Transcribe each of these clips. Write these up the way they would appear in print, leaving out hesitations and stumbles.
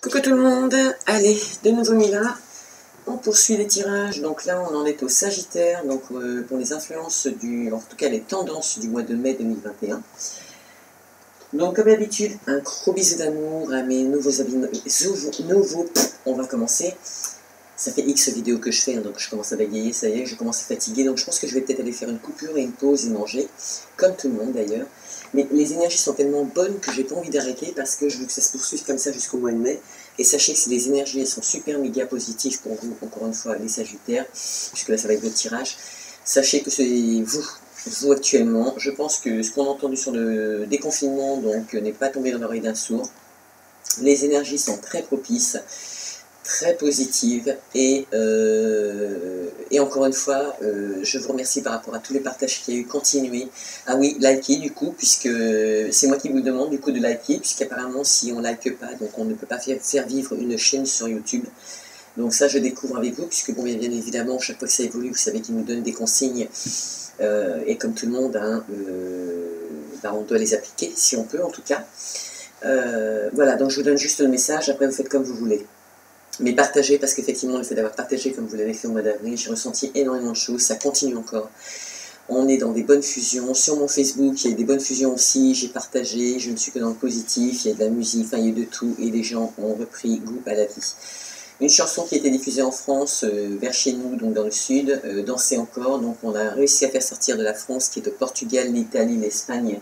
Coucou tout le monde, allez, de nouveau Mila, on poursuit les tirages, donc là on en est au Sagittaire, donc pour les influences en tout cas les tendances du mois de mai 2021. Donc comme d'habitude, un gros bisou d'amour à mes nouveaux abonnés, on va commencer. Ça fait X vidéos que je fais, hein, donc je commence à bégayer, ça y est, je commence à fatiguer, donc je pense que je vais peut-être aller faire une coupure et une pause et manger, comme tout le monde d'ailleurs. Mais les énergies sont tellement bonnes que j'ai pas envie d'arrêter parce que je veux que ça se poursuive comme ça jusqu'au mois de mai. Et sachez que si les énergies elles sont super méga positives pour vous, encore une fois les Sagittaires, puisque là ça va être votre tirage, sachez que c'est vous actuellement, je pense que ce qu'on a entendu sur le déconfinement donc n'est pas tombé dans l'oreille d'un sourd. Les énergies sont très propices, très positive et encore une fois je vous remercie par rapport à tous les partages qu'il y a eu. Continuez, ah oui, likez du coup, puisque c'est moi qui vous demande du coup de liker, puisqu'apparemment si on like pas, donc on ne peut pas faire vivre une chaîne sur YouTube. Donc ça je découvre avec vous, puisque bon, bien évidemment chaque fois que ça évolue, vous savez qu'ils nous donnent des consignes et comme tout le monde hein, on doit les appliquer si on peut en tout cas. Voilà, donc je vous donne juste le message, après vous faites comme vous voulez. Mais partagez, parce qu'effectivement, le fait d'avoir partagé comme vous l'avez fait au mois d'avril, j'ai ressenti énormément de choses, ça continue encore. On est dans des bonnes fusions. Sur mon Facebook, il y a des bonnes fusions aussi, j'ai partagé, je ne suis que dans le positif, il y a de la musique, enfin il y a de tout, et les gens ont repris goût à la vie. Une chanson qui a été diffusée en France, vers chez nous, donc dans le sud, Danser encore, donc on a réussi à faire sortir de la France, qui est au Portugal, l'Italie, l'Espagne,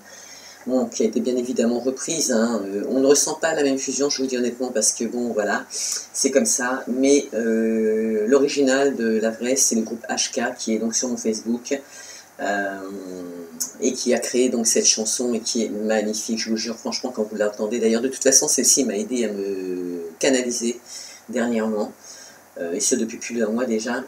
bon, qui a été bien évidemment reprise, hein. On ne ressent pas la même fusion, je vous dis honnêtement, parce que bon, voilà, c'est comme ça, mais l'original de la vraie, c'est le groupe HK, qui est donc sur mon Facebook, et qui a créé donc cette chanson, et qui est magnifique, je vous jure, franchement, quand vous l'entendez, d'ailleurs, de toute façon, celle-ci m'a aidé à me canaliser dernièrement, et ce depuis plus d'un mois déjà,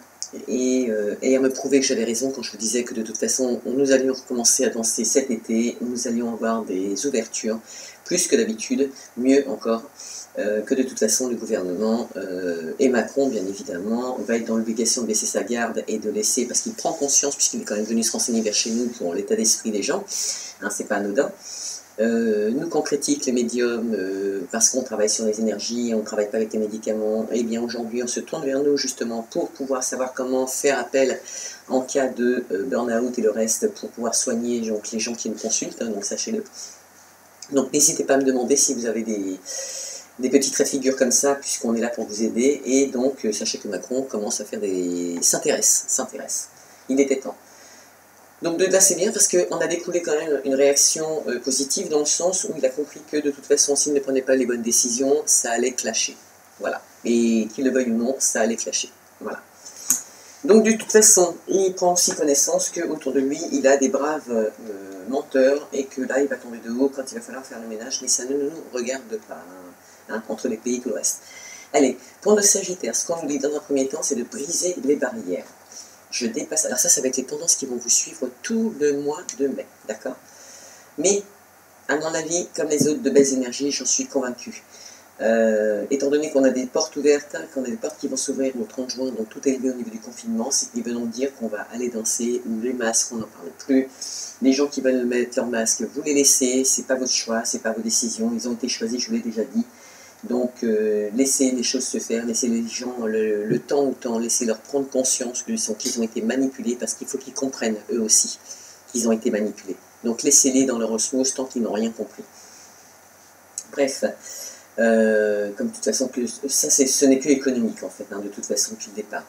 et à me prouver que j'avais raison quand je vous disais que de toute façon nous allions recommencer à danser cet été, nous allions avoir des ouvertures plus que d'habitude, mieux encore, que de toute façon le gouvernement et Macron bien évidemment va être dans l'obligation de baisser sa garde et de laisser, parce qu'il prend conscience, puisqu'il est quand même venu se renseigner vers chez nous pour l'état d'esprit des gens, hein, c'est pas anodin. Nous qu'on critique les médiums parce qu'on travaille sur les énergies, on ne travaille pas avec les médicaments, et bien aujourd'hui on se tourne vers nous justement pour pouvoir savoir comment faire appel en cas de burn-out et le reste pour pouvoir soigner donc, les gens qui nous consultent, hein, donc sachez-le. Donc n'hésitez pas à me demander si vous avez des petits traits de figure comme ça, puisqu'on est là pour vous aider, et donc sachez que Macron commence à faire s'intéresse. Il était temps. Donc de là c'est bien parce qu'on a découlé quand même une réaction positive dans le sens où il a compris que de toute façon s'il ne prenait pas les bonnes décisions, ça allait clasher. Voilà. Et qu'il le veuille ou non, ça allait clasher. Voilà. Donc de toute façon, il prend aussi connaissance qu'autour de lui, il a des braves menteurs et que là il va tomber de haut quand il va falloir faire le ménage, mais ça ne nous regarde pas, hein, entre les pays et tout le reste. Allez, pour le Sagittaire, ce qu'on vous dit dans un premier temps, c'est de briser les barrières. Je dépasse, alors ça va être les tendances qui vont vous suivre tout le mois de mai, d'accord? Mais, à mon avis, comme les autres de belles énergies, j'en suis convaincue. Étant donné qu'on a des portes ouvertes, qu'on a des portes qui vont s'ouvrir au 30 juin, donc tout est lié au niveau du confinement, c'est qu'ils veulent donc dire qu'on va aller danser, ou les masques, on n'en parle plus. Les gens qui veulent mettre leur masque, vous les laissez, c'est pas votre choix, c'est pas vos décisions, ils ont été choisis, je vous l'ai déjà dit. Donc laissez les choses se faire, laissez les gens le temps au temps, laissez-leur prendre conscience qu'ils ont été manipulés, parce qu'il faut qu'ils comprennent eux aussi qu'ils ont été manipulés. Donc laissez-les dans leur osmose tant qu'ils n'ont rien compris. Bref, comme de toute façon, ça ce n'est que économique en fait, hein, de toute façon depuis le départ.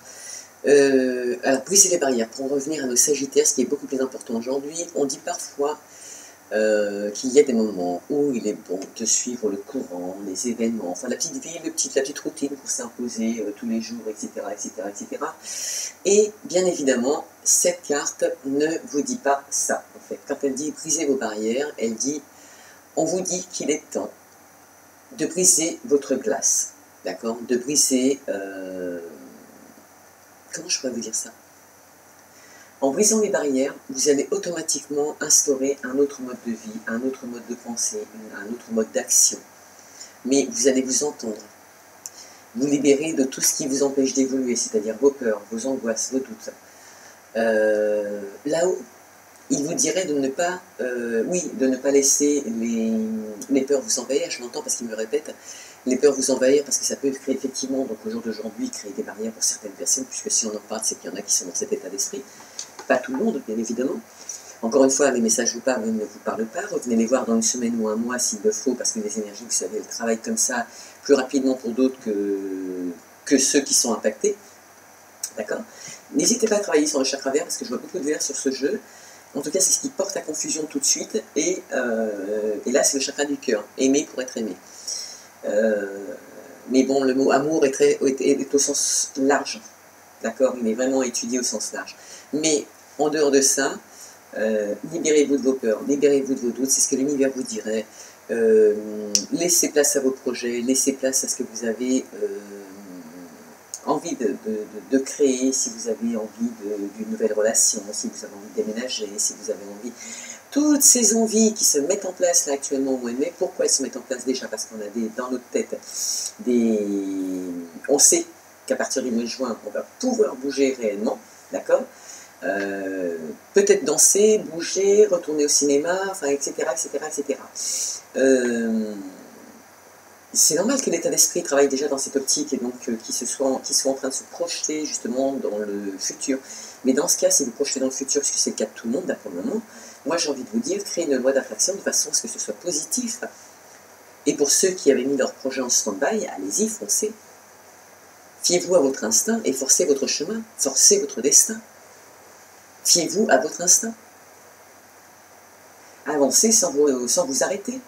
Alors briser les barrières, pour en revenir à nos Sagittaires, ce qui est beaucoup plus important aujourd'hui, on dit parfois qu'il y a des moments où il est bon de suivre le courant, les événements, enfin la petite vie, la petite routine pour s'imposer tous les jours, etc., etc., etc. Et bien évidemment, cette carte ne vous dit pas ça, en fait. Quand elle dit briser vos barrières, elle dit, on vous dit qu'il est temps de briser votre glace, d'accord? De briser, comment je pourrais vous dire ça? En brisant les barrières, vous allez automatiquement instaurer un autre mode de vie, un autre mode de pensée, un autre mode d'action. Mais vous allez vous entendre, vous libérer de tout ce qui vous empêche d'évoluer, c'est-à-dire vos peurs, vos angoisses, vos doutes. Là-haut, il vous dirait de ne pas, oui, de ne pas laisser les peurs vous envahir. Je l'entends parce qu'il me répète, les peurs vous envahir parce que ça peut créer effectivement, donc au jour d'aujourd'hui, créer des barrières pour certaines personnes, puisque si on en parle, c'est qu'il y en a qui sont dans cet état d'esprit. Pas tout le monde, bien évidemment. Encore une fois, les messages vous parlent, ils ne vous parlent pas. Revenez les voir dans une semaine ou un mois s'il le faut, parce que les énergies, vous savez, elles travaillent comme ça plus rapidement pour d'autres que ceux qui sont impactés. D'accord? N'hésitez pas à travailler sur le chakra vert, parce que je vois beaucoup de vert sur ce jeu. En tout cas, c'est ce qui porte à confusion tout de suite. Et là, c'est le chakra du cœur. Aimer pour être aimé. Mais bon, le mot amour est au sens large. D'accord? Il est vraiment étudié au sens large. Mais en dehors de ça, libérez-vous de vos peurs, libérez-vous de vos doutes, c'est ce que l'univers vous dirait. Laissez place à vos projets, laissez place à ce que vous avez envie de créer, si vous avez envie d'une nouvelle relation, si vous avez envie de déménager, si vous avez envie... Toutes ces envies qui se mettent en place là actuellement au mois de mai, pourquoi elles se mettent en place? Déjà parce qu'on a dans notre tête on sait qu'à partir du mois de juin, on va pouvoir bouger réellement, d'accord? Peut-être danser, bouger, retourner au cinéma, enfin, etc., etc., etc. C'est normal que l'état d'esprit travaille déjà dans cette optique et donc qu'il soit en train de se projeter justement dans le futur. Mais dans ce cas, si vous projetez dans le futur, puisque c'est le cas de tout le monde, pour le moment, moi j'ai envie de vous dire, créez une loi d'attraction de façon à ce que ce soit positif. Et pour ceux qui avaient mis leur projet en stand-by, allez-y, foncez. Fiez-vous à votre instinct et forcez votre chemin, forcez votre destin. Fiez-vous à votre instinct. Avancez sans vous arrêter.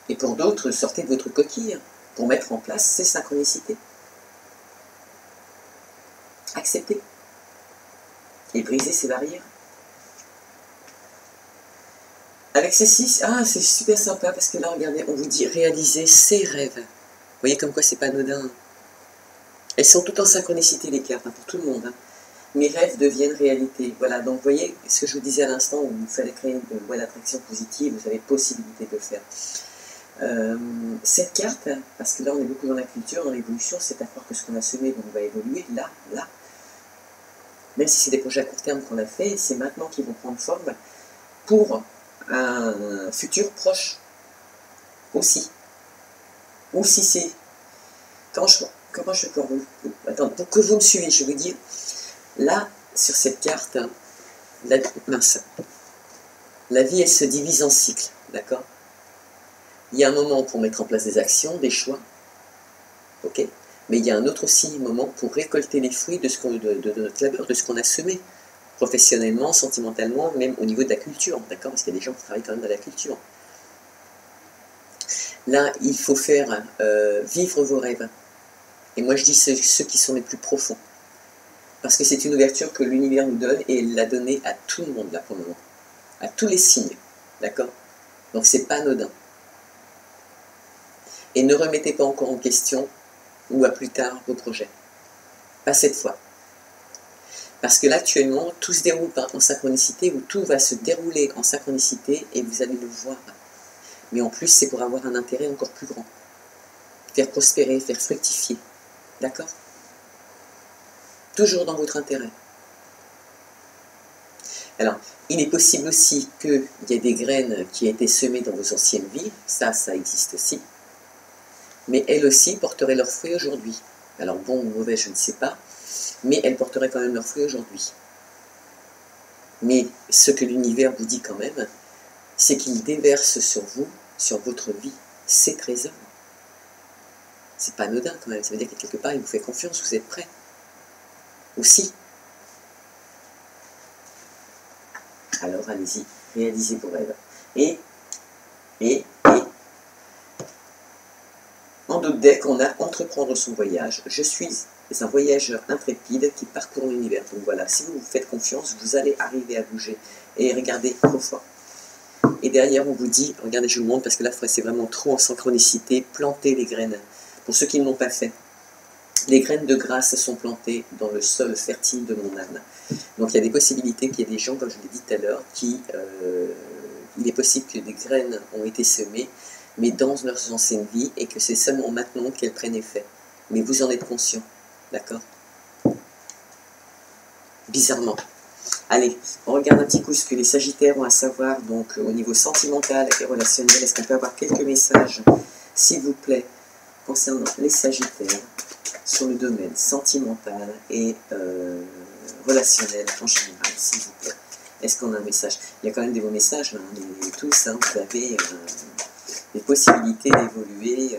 Et pour d'autres, sortez de votre coquille pour mettre en place ces synchronicités. Acceptez. Et brisez ces barrières. Avec ces 6, c'est super sympa parce que là, regardez, on vous dit réaliser ses rêves. Vous voyez comme quoi c'est pas anodin. Elles sont toutes en synchronicité, les cartes, pour tout le monde. Mes rêves deviennent réalité. Voilà, donc vous voyez ce que je vous disais à l'instant, où il fallait créer une loi d'attraction positive, vous avez possibilité de le faire. Cette carte, parce que là on est beaucoup dans la culture, dans l'évolution, c'est à croire que ce qu'on a semé, on va évoluer là. Même si c'est des projets à court terme qu'on a fait, c'est maintenant qu'ils vont prendre forme pour un futur proche aussi. Ou si c'est... Comment je peux vous... Attends, pour que vous me suivez, je vais vous dire, là, sur cette carte, la vie, elle se divise en cycles, d'accord? Il y a un moment pour mettre en place des actions, des choix, ok? Mais il y a un autre aussi moment pour récolter les fruits de notre labeur, de ce qu'on a semé, professionnellement, sentimentalement, même au niveau de la culture, d'accord? Parce qu'il y a des gens qui travaillent quand même dans la culture. Là, il faut faire vivre vos rêves. Et moi, je dis ceux qui sont les plus profonds. Parce que c'est une ouverture que l'univers nous donne et il l'a donnée à tout le monde, là, pour le moment. À tous les signes, d'accord? Donc, c'est pas anodin. Et ne remettez pas encore en question, ou à plus tard, vos projets. Pas cette fois. Parce que là, actuellement, tout se déroule en synchronicité, ou tout va se dérouler en synchronicité, et vous allez le voir. Mais en plus, c'est pour avoir un intérêt encore plus grand. Faire prospérer, faire fructifier. D'accord? Toujours dans votre intérêt. Alors, il est possible aussi qu'il y ait des graines qui aient été semées dans vos anciennes vies. Ça existe aussi. Mais elles aussi porteraient leurs fruits aujourd'hui. Alors bon ou mauvais, je ne sais pas. Mais elles porteraient quand même leurs fruits aujourd'hui. Mais ce que l'univers vous dit quand même, c'est qu'il déverse sur vous, sur votre vie, ses trésors. C'est pas anodin quand même. Ça veut dire que quelque part, il vous fait confiance, vous êtes prêts. Aussi. Alors allez-y, réalisez vos rêves. Et en d'autres decks, on a entreprendre son voyage. Je suis un voyageur intrépide qui parcourt l'univers. Donc voilà, si vous vous faites confiance, vous allez arriver à bouger. Et regardez, trop fort. Et derrière, on vous dit, regardez, je vous montre parce que là, c'est vraiment trop en synchronicité, plantez les graines. Pour ceux qui ne l'ont pas fait, les graines de grâce sont plantées dans le sol fertile de mon âme. Donc il y a des possibilités qu'il y ait des gens, comme je l'ai dit tout à l'heure, il est possible que des graines ont été semées, mais dans leurs anciennes vies, et que c'est seulement maintenant qu'elles prennent effet. Mais vous en êtes conscient, d'accord? Bizarrement. Allez, on regarde un petit coup ce que les Sagittaires ont à savoir, donc au niveau sentimental et relationnel. Est-ce qu'on peut avoir quelques messages, s'il vous plaît, concernant les Sagittaires, sur le domaine sentimental et relationnel en général, s'il vous plaît. Est-ce qu'on a un message? Il y a quand même des bons messages, hein, tous, hein, vous avez des possibilités d'évoluer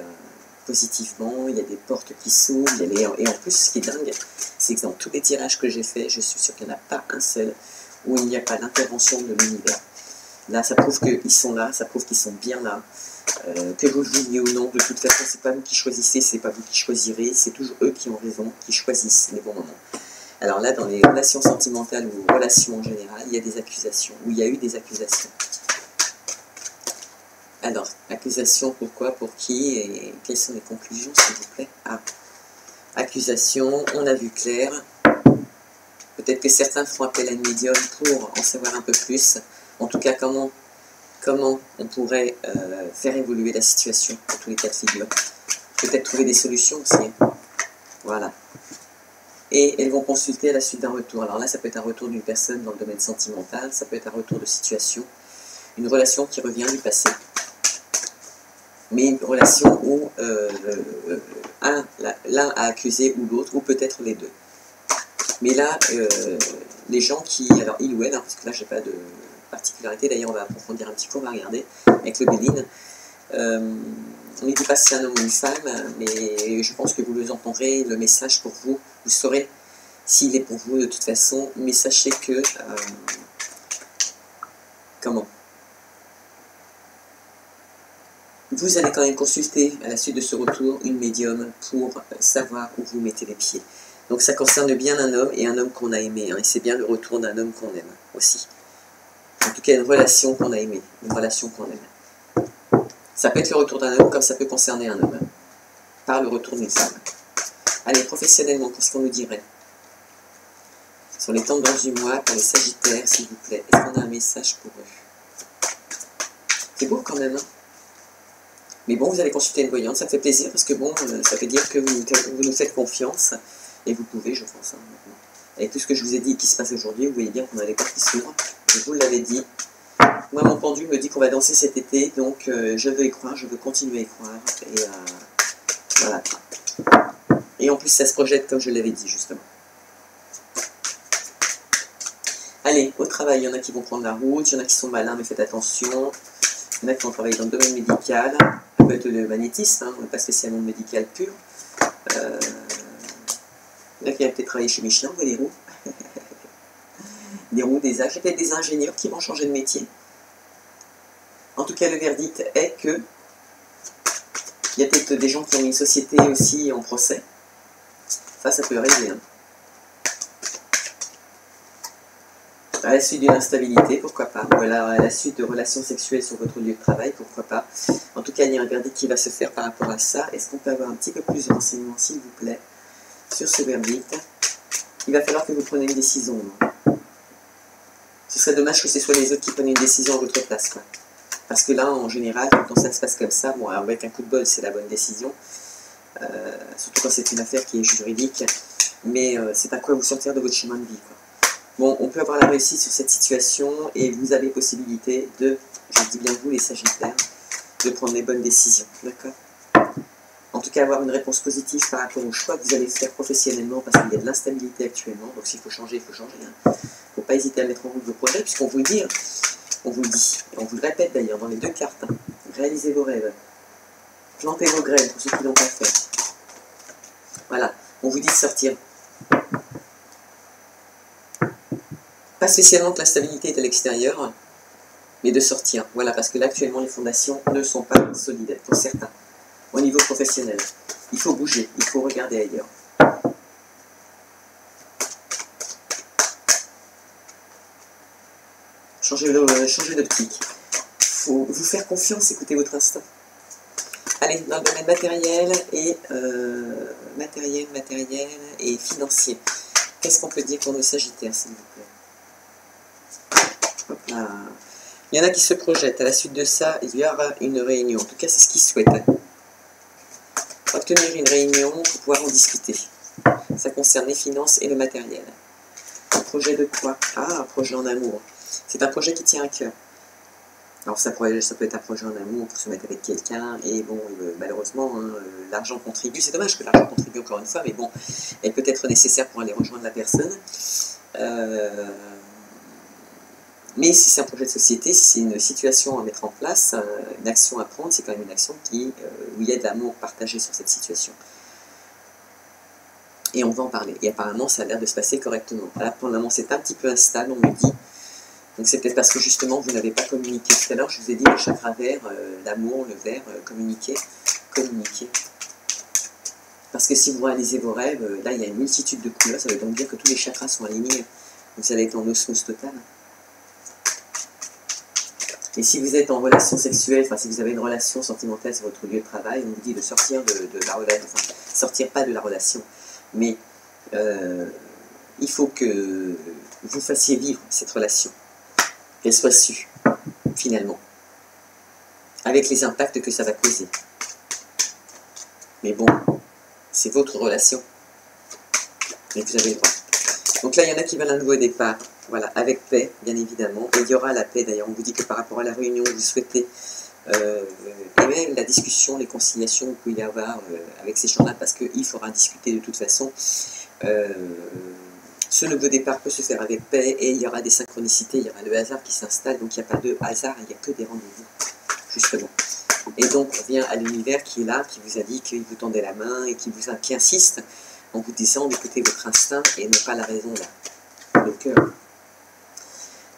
positivement, il y a des portes qui s'ouvrent, et en plus, ce qui est dingue, c'est que dans tous les tirages que j'ai faits, je suis sûr qu'il n'y en a pas un seul où il n'y a pas d'intervention de l'univers. Là, ça prouve qu'ils sont là, ça prouve qu'ils sont bien là. Que vous le vouliez ou non, de toute façon, c'est pas vous qui choisissez, c'est pas vous qui choisirez, c'est toujours eux qui ont raison, qui choisissent les bons moments. Alors là, dans les relations sentimentales ou relations en général, il y a des accusations, ou il y a eu des accusations. Alors, accusation, pourquoi, pour qui, et quelles sont les conclusions, s'il vous plaît? Ah, accusation, on a vu clair. Peut-être que certains feront appel à une médium pour en savoir un peu plus. En tout cas, comment on pourrait faire évoluer la situation dans tous les cas de figure. Peut-être trouver des solutions aussi. Voilà. Et elles vont consulter à la suite d'un retour. Alors là, ça peut être un retour d'une personne dans le domaine sentimental, ça peut être un retour de situation, une relation qui revient du passé. Mais une relation où l'un a accusé ou l'autre, ou peut-être les deux. Mais là, les gens qui... Alors, il ou elle, hein, parce que là, je n'ai pas de particularité. D'ailleurs, on va approfondir un petit peu, on va regarder avec le Béline. On ne dit pas si c'est un homme ou une femme, mais je pense que vous le entendrez, le message pour vous. Vous saurez s'il est pour vous de toute façon, mais sachez que... comment vous allez quand même consulter à la suite de ce retour une médium pour savoir où vous mettez les pieds. Donc ça concerne bien un homme et un homme qu'on a aimé. Hein, et c'est bien le retour d'un homme qu'on aime aussi. En tout cas, une relation qu'on a aimée, une relation qu'on aime. Ça peut être le retour d'un homme comme ça peut concerner un homme. Par le retour d'une femme. Allez, professionnellement, qu'est-ce qu'on nous dirait? Sur les tendances du mois, pour les Sagittaires, s'il vous plaît. Est-ce qu'on a un message pour eux? C'est beau quand même, hein? Mais bon, vous allez consulter une voyante, ça me fait plaisir, parce que bon, ça veut dire que vous nous faites confiance, et vous pouvez, je pense. Hein, avec tout ce que je vous ai dit et qui se passe aujourd'hui, vous voyez bien qu'on a les portes qui s'ouvrent. Je vous l'avais dit. Moi, mon pendule me dit qu'on va danser cet été, donc je veux y croire, je veux continuer à y croire. Et voilà. Et en plus, ça se projette comme je l'avais dit, justement. Allez, au travail, il y en a qui vont prendre la route, il y en a qui sont malins, mais faites attention. Il y en a qui vont travailler dans le domaine médical. Ça peut être le magnétisme, hein, pas spécialement le médical pur. Il y en a qui vont peut-être travailler chez Michelin, vous voyez les roues. Des roues, des âges, peut-être des ingénieurs qui vont changer de métier. En tout cas, le verdict est que il y a peut-être des gens qui ont mis une société aussi en procès. Ça peut arriver. Hein. À la suite d'une instabilité, pourquoi pas. Voilà, à la suite de relations sexuelles sur votre lieu de travail, pourquoi pas. En tout cas, il y a un verdict qui va se faire par rapport à ça. Est-ce qu'on peut avoir un petit peu plus de renseignements, s'il vous plaît, sur ce verdict? Il va falloir que vous preniez une décision. Ce serait dommage que ce soit les autres qui prennent une décision à votre place, quoi. Parce que là, en général, quand ça se passe comme ça, bon, avec un coup de bol, c'est la bonne décision. Surtout quand c'est une affaire qui est juridique. Mais c'est pas quoi vous sortir de votre chemin de vie, quoi. Bon, on peut avoir la réussite sur cette situation et vous avez possibilité de, je dis bien vous les Sagittaires, de prendre les bonnes décisions, d'accord? En tout cas, avoir une réponse positive par rapport au choix que vous allez faire professionnellement parce qu'il y a de l'instabilité actuellement, donc s'il faut changer, il faut changer. Il ne faut pas hésiter à mettre en route vos projets puisqu'on vous le dit, on vous le dit, et on vous le répète d'ailleurs dans les deux cartes, hein. Réalisez vos rêves, plantez vos graines pour ceux qui ne l'ont pas fait. Voilà, on vous dit de sortir. Pas spécialement que la stabilité est à l'extérieur, mais de sortir. Voilà, parce que là, actuellement, les fondations ne sont pas solides, pour certains, au niveau professionnel. Il faut bouger, il faut regarder ailleurs. Changer d'optique. Il faut vous faire confiance, écoutez votre instinct. Allez, dans le domaine matériel et financier. Qu'est-ce qu'on peut dire pour nos Sagittaires, s'il vous plaît? Hop là. Il y en a qui se projettent. À la suite de ça, il y aura une réunion. En tout cas, c'est ce qu'ils souhaitent. Obtenir une réunion pour pouvoir en discuter. Ça concerne les finances et le matériel. Un projet de quoi? Ah, un projet en amour. C'est un projet qui tient à cœur. Alors ça peut être un projet en amour pour se mettre avec quelqu'un, et bon, malheureusement, hein, l'argent contribue. C'est dommage que l'argent contribue encore une fois, mais bon, elle peut être nécessaire pour aller rejoindre la personne. Mais si c'est un projet de société, si c'est une situation à mettre en place, une action à prendre, c'est quand même une action où il y a de l'amour partagé sur cette situation. Et on va en parler. Et apparemment, ça a l'air de se passer correctement. Là, pour le moment, c'est un petit peu instable, on me dit. Donc c'est peut-être parce que justement, vous n'avez pas communiqué. Tout à l'heure, je vous ai dit le chakra vert, l'amour, le vert, communiquer. Parce que si vous réalisez vos rêves, là, il y a une multitude de couleurs. Ça veut donc dire que tous les chakras sont alignés. Donc ça va être en osmose totale. Et si vous êtes en relation sexuelle, enfin si vous avez une relation sentimentale sur votre lieu de travail, on vous dit de sortir de la relation, enfin sortir pas de la relation, mais il faut que vous fassiez vivre cette relation, qu'elle soit sue, finalement, avec les impacts que ça va causer. Mais bon, c'est votre relation, et vous avez le droit. Donc là, il y en a qui veulent un nouveau départ, voilà, avec paix, bien évidemment. Et il y aura la paix, d'ailleurs. On vous dit que par rapport à la réunion que vous souhaitez, et même la discussion, les conciliations que vous pouvez y avoir avec ces gens-là, parce qu'il faudra discuter de toute façon. Ce nouveau départ peut se faire avec paix, et il y aura des synchronicités, il y aura le hasard qui s'installe, donc il n'y a pas de hasard, il n'y a que des rendez-vous, justement. Et donc, on revient à l'univers qui est là, qui vous a dit qu'il vous tendait la main, et qui insiste en vous disant d'écouter votre instinct et non pas la raison là, le cœur.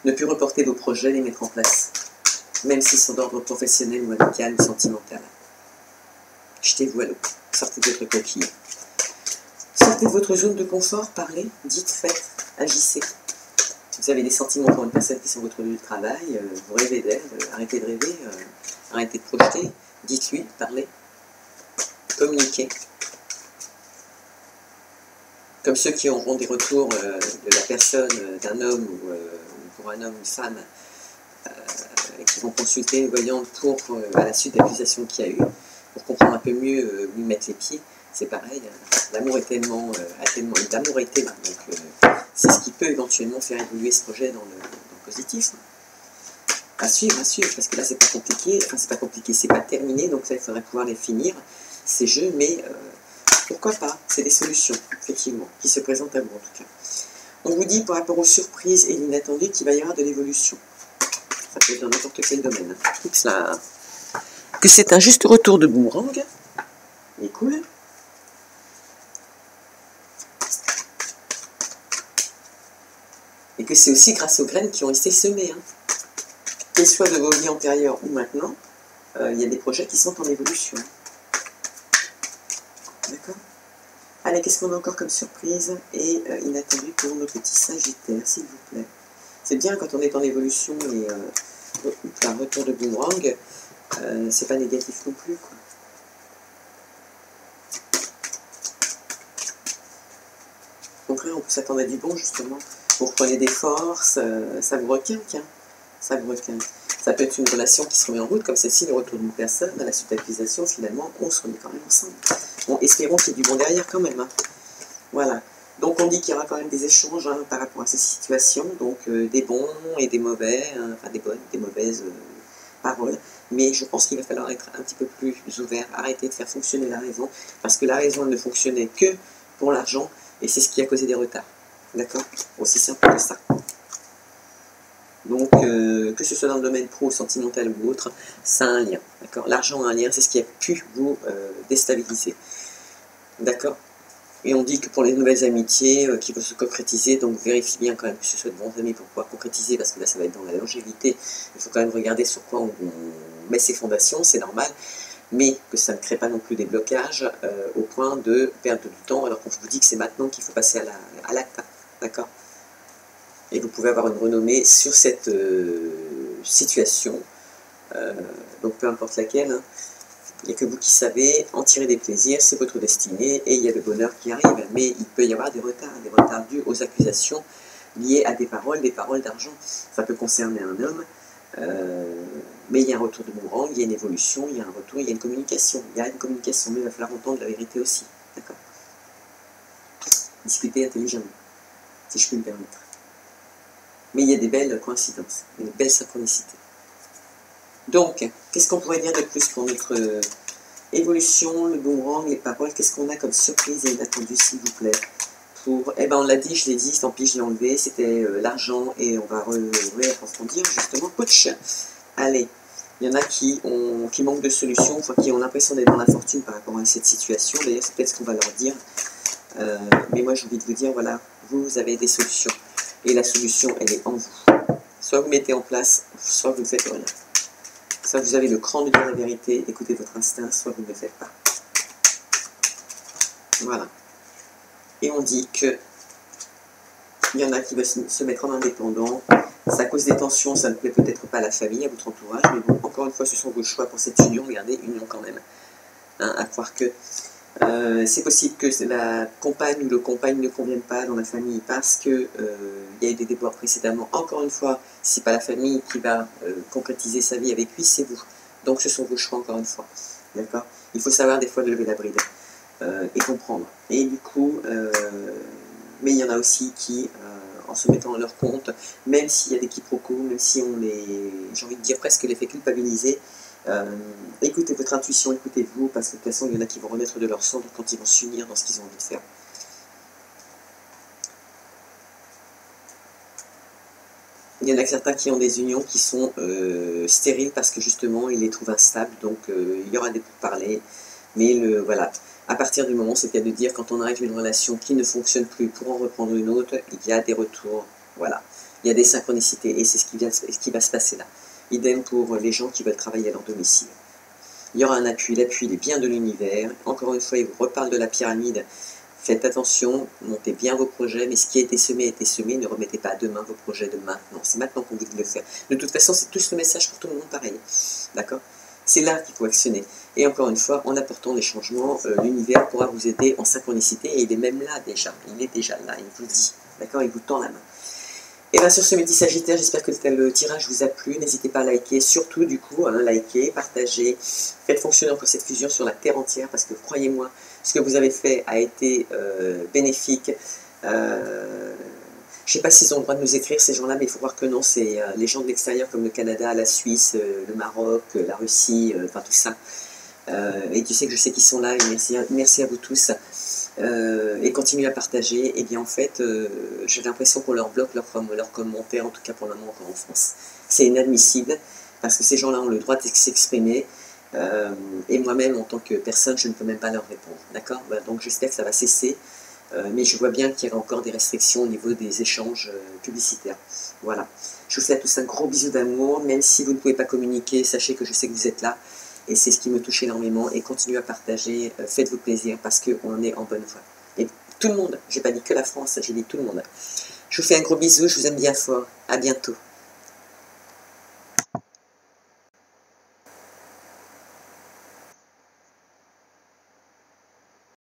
Ne plus reporter vos projets, les mettre en place, même s'ils sont d'ordre professionnel ou amical ou sentimental. Jetez-vous à l'eau, sortez de votre coquille. Sortez de votre zone de confort, parlez, dites, faites, agissez. Si vous avez des sentiments pour une personne qui est sur votre lieu de travail, vous rêvez d'elle, arrêtez de rêver, arrêtez de projeter, dites-lui, parlez, communiquez. Comme ceux qui auront des retours de la personne, d'un homme ou pour un homme, une femme, qui vont consulter une voyante à la suite d'accusations qu'il y a eu, pour comprendre un peu mieux où mettre les pieds, c'est pareil, l'amour est tellement, l'amour était là, donc c'est ce qui peut éventuellement faire évoluer ce projet dans le positif. À suivre, parce que là c'est pas compliqué, c'est pas terminé, donc ça il faudrait pouvoir les finir, ces jeux, mais pourquoi pas, c'est des solutions, effectivement, qui se présentent à vous en tout cas. On vous dit par rapport aux surprises et l'inattendu qu'il va y avoir de l'évolution. Ça peut être dans n'importe quel domaine. Que c'est un juste retour de boomerang. Il est cool. Et que c'est aussi grâce aux graines qui ont été semées. Qu'elles soient de vos vies antérieures ou maintenant, il y a des projets qui sont en évolution. D'accord? Allez, qu'est-ce qu'on a encore comme surprise et inattendu pour nos petits sagittaires, s'il vous plaît? C'est bien quand on est en évolution et un retour de boomerang, c'est pas négatif non plus, quoi. Au contraire, on peut s'attendre à du bon, justement. Vous reprenez des forces, ça vous requinque, ça vous requinque. Ça peut être une relation qui se remet en route, comme celle-ci, le retour d'une personne, à la suite d'accusation, finalement, on se remet quand même ensemble. Bon, espérons qu'il y ait du bon derrière quand même. Voilà. Donc on dit qu'il y aura quand même des échanges par rapport à ces situations, donc des bons et des mauvais, enfin des bonnes, des mauvaises paroles. Mais je pense qu'il va falloir être un petit peu plus ouvert, arrêter de faire fonctionner la raison, parce que la raison ne fonctionnait que pour l'argent, et c'est ce qui a causé des retards. D'accord? Aussi simple que ça. Donc, que ce soit dans le domaine pro, sentimental ou autre, ça a un lien. D'accord? L'argent a un lien, c'est ce qui a pu vous déstabiliser. D'accord? Et on dit que pour les nouvelles amitiés qui vont se concrétiser, donc vérifiez bien quand même que ce soit de bons amis pour pouvoir concrétiser, parce que là ça va être dans la longévité. Il faut quand même regarder sur quoi on met ses fondations, c'est normal, mais que ça ne crée pas non plus des blocages au point de perdre du temps, alors qu'on vous dit que c'est maintenant qu'il faut passer à l'acte. D'accord? Et vous pouvez avoir une renommée sur cette situation, donc peu importe laquelle, il n'y a que vous qui savez en tirer des plaisirs, c'est votre destinée, et il y a le bonheur qui arrive, mais il peut y avoir des retards dus aux accusations liées à des paroles d'argent. Ça peut concerner un homme, mais il y a un retour de boomerang, il y a une évolution, il y a un retour, il y a une communication, mais il va falloir entendre la vérité aussi, d'accord? Discuter intelligemment, si je puis me permettre. Mais il y a des belles coïncidences, des belles synchronicités. Donc, qu'est-ce qu'on pourrait dire de plus pour notre évolution, le boomerang, les paroles? Qu'est-ce qu'on a comme surprise et inattendu, s'il vous plaît? Pour, eh ben on l'a dit, je l'ai dit, tant pis, je l'ai enlevé, c'était l'argent, et on va approfondir justement. Coach, allez, il y en a qui manquent de solutions, enfin, qui ont l'impression d'être dans la fortune par rapport à cette situation. D'ailleurs, c'est peut-être ce qu'on va leur dire. Mais moi, j'ai envie de vous dire, voilà, vous avez des solutions. Et la solution, elle est en vous. Soit vous mettez en place, soit vous ne faites rien. Soit vous avez le cran de dire la vérité, écoutez votre instinct, soit vous ne le faites pas. Voilà. Et on dit que il y en a qui veulent se mettre en indépendant. Ça cause des tensions, ça ne plaît peut-être pas à la famille, à votre entourage, mais bon, encore une fois, ce sont vos choix pour cette union. Regardez, union quand même. Hein, à croire que c'est possible que la compagne ou le compagne ne convienne pas dans la famille parce que il y a eu des déboires précédemment. Encore une fois, c'est pas la famille qui va concrétiser sa vie avec lui, c'est vous. Donc ce sont vos choix encore une fois. D'accord? Il faut savoir des fois de lever la bride et comprendre. Et du coup, mais il y en a aussi qui, en se mettant à leur compte, même s'il y a des quiproquos, même si on les, j'ai envie de dire presque les fait culpabiliser, écoutez votre intuition, écoutez-vous, parce que de toute façon, il y en a qui vont remettre de leur centre quand ils vont s'unir dans ce qu'ils ont envie de faire. Il y en a certains qui ont des unions qui sont stériles parce que justement, ils les trouvent instables, donc il y aura des pourparlers, mais voilà. À partir du moment, c'est le cas de dire, quand on arrive à une relation qui ne fonctionne plus, pour en reprendre une autre, il y a des retours, voilà. Il y a des synchronicités, et c'est ce qui va se passer là. Idem pour les gens qui veulent travailler à leur domicile. Il y aura un appui, l'appui est bien de l'univers. Encore une fois, il vous reparle de la pyramide. Faites attention, montez bien vos projets, mais ce qui a été semé, ne remettez pas à demain vos projets de maintenant. C'est maintenant qu'on vous dit de le faire. De toute façon, c'est tous le message pour tout le monde pareil. D'accord? C'est là qu'il faut actionner. Et encore une fois, en apportant des changements, l'univers pourra vous aider en synchronicité, et il est même là déjà. Il est déjà là, il vous le dit. D'accord? Il vous tend la main. Et bien sur ce petit Sagittaire, j'espère que le tirage vous a plu. N'hésitez pas à liker, surtout du coup, liker, partager. Faites fonctionner encore cette fusion sur la Terre entière, parce que croyez-moi, ce que vous avez fait a été bénéfique. Je ne sais pas s'ils ont le droit de nous écrire, ces gens-là, mais il faut voir que non, c'est les gens de l'extérieur comme le Canada, la Suisse, le Maroc, la Russie, enfin tout ça. Et tu sais que je sais qu'ils sont là, et merci à vous tous. Et continuez à partager. Et bien en fait, j'ai l'impression qu'on leur bloque leurs commentaires, en tout cas pour le moment encore en France. C'est inadmissible, parce que ces gens-là ont le droit de s'exprimer. Et moi-même, en tant que personne, je ne peux même pas leur répondre. D'accord? Donc j'espère que ça va cesser. Mais je vois bien qu'il y a encore des restrictions au niveau des échanges publicitaires. Voilà. Je vous fais à tous un gros bisou d'amour. Même si vous ne pouvez pas communiquer, sachez que je sais que vous êtes là. Et c'est ce qui me touche énormément. Et continuez à partager. Faites-vous plaisir parce qu'on est en bonne voie. Et tout le monde. Je n'ai pas dit que la France, j'ai dit tout le monde. Je vous fais un gros bisou. Je vous aime bien fort. À bientôt.